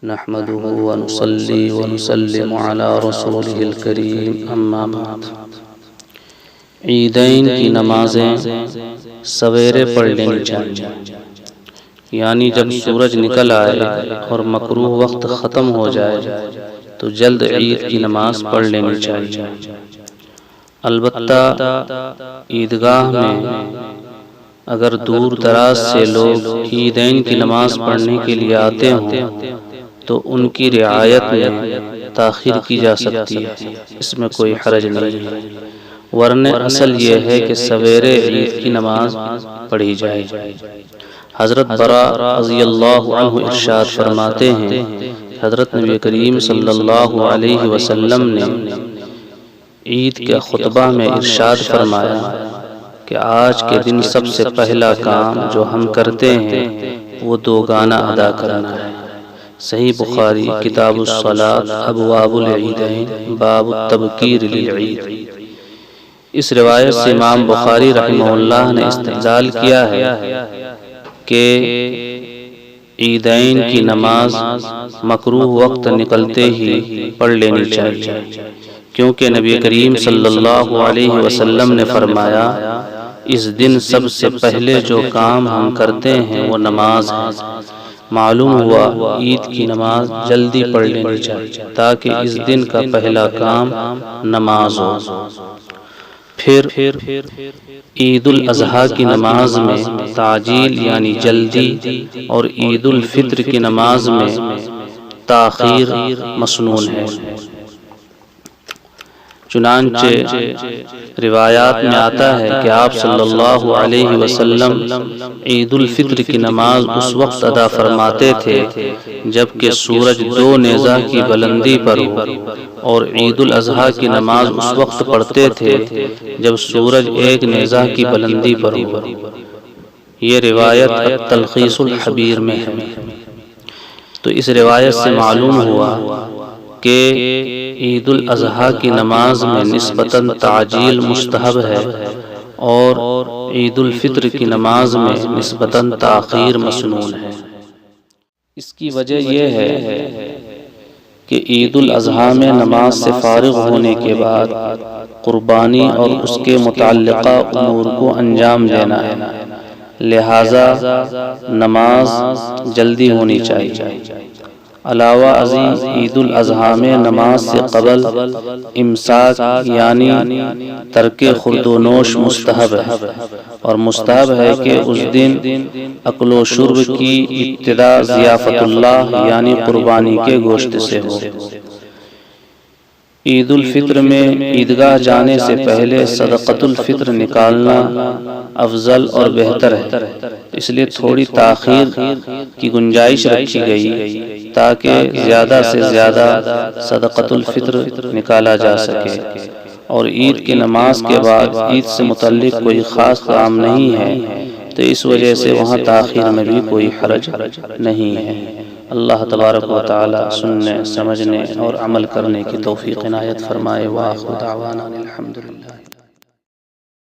نحمده ونصلي ونسلم على رسوله الكريم اما بعد۔ عیدین کی نمازیں سویرے پڑھ لینی چاہیے، یعنی جب سورج نکل آئے اور مکروہ وقت ختم ہو جائے تو جلد عید کی نماز پڑھ لینی چاہیے۔ البتہ عیدگاہ میں اگر دور دراز سے لوگ عیدین کی نماز پڑھنے کے لیے آتے ہوں تو ان کی رعایت میں تاخیر کی جا سکتی ہے، اس میں کوئی حرج نہیں ہے، ورنہ اصل یہ ہے کہ سویرے عید کی نماز پڑھی جائے۔ حضرت برا رضی اللہ عنہ ارشاد فرماتے ہیں، حضرت نبی کریم صلی اللہ علیہ وسلم نے عید کے خطبہ میں ارشاد فرمایا کہ آج کے دن سب سے پہلا کام جو ہم کرتے ہیں وہ دو گانا ادا کرنا ہے۔ صحیح بخاری کتاب الصلاۃ ابواب العیدین باب التبکیر للعید۔ اس روایت سے امام بخاری رحمہ اللہ نے استدلال کیا ہے کہ عیدین کی نماز مکروہ وقت نکلتے ہی پڑھ لینی چاہیے، کیونکہ نبی کریم صلی اللہ علیہ وسلم نے فرمایا اس دن سب سے پہلے جو کام ہم کرتے ہیں وہ نماز ہے۔ معلوم ہوا عید کی نماز جلدی پڑھ لینی چاہیے تاکہ اس دن کا پہلا کام نماز ہو۔ پھر عید الاضحیٰ کی نماز میں تعجیل یعنی جلدی اور عید الفطر کی نماز میں تاخیر مسنون ہے۔ چنانچہ روایات میں آتا ہے کہ آپ صلی اللہ علیہ وسلم عید الفطر کی نماز اس وقت ادا فرماتے تھے جبکہ سورج دو نیزہ کی بلندی پر ہو، اور عید الاضحیٰ کی نماز اس وقت پڑھتے تھے جب سورج ایک نیزہ کی بلندی پر ہو۔ یہ روایت التلخیص الحبیر میں ہے۔ تو اس روایت سے معلوم ہوا کہ عید الاضحیٰ کی نماز میں نسبتاً تعجیل مستحب ہے اور عید الفطر کی نماز میں نسبتاً تاخیر مسنون ہے۔ اس کی وجہ یہ ہے کہ عید الاضحیٰ میں نماز سے فارغ ہونے کے بعد قربانی اور اس کے متعلقہ امور کو انجام دینا ہے، لہذا نماز جلدی ہونی چاہیے۔ علاوہ ازیں عید الاضحیٰ میں نماز سے قبل امساک یعنی ترک خورد و نوش مستحب ہے، اور مستحب ہے کہ اس دن اکل و شرب کی ابتدا ضیافت اللہ یعنی قربانی کے گوشت سے ہو۔ عید الفطر میں عیدگاہ جانے سے پہلے صدقۃ الفطر نکالنا افضل اور بہتر ہے، اس لیے تھوڑی تاخیر کی گنجائش رکھی گئی تاکہ زیادہ سے زیادہ صدقۃ الفطر نکالا جا سکے، اور عید کی نماز کے بعد عید سے متعلق کوئی خاص کام نہیں ہے تو اس وجہ سے وہاں تاخیر میں بھی کوئی حرج نہیں ہے۔ اللہ تبارک و تعالی سننے، سمجھنے اور عمل کرنے کی توفیق عنایت فرمائے۔ وآخر دعوانا الحمدللہ۔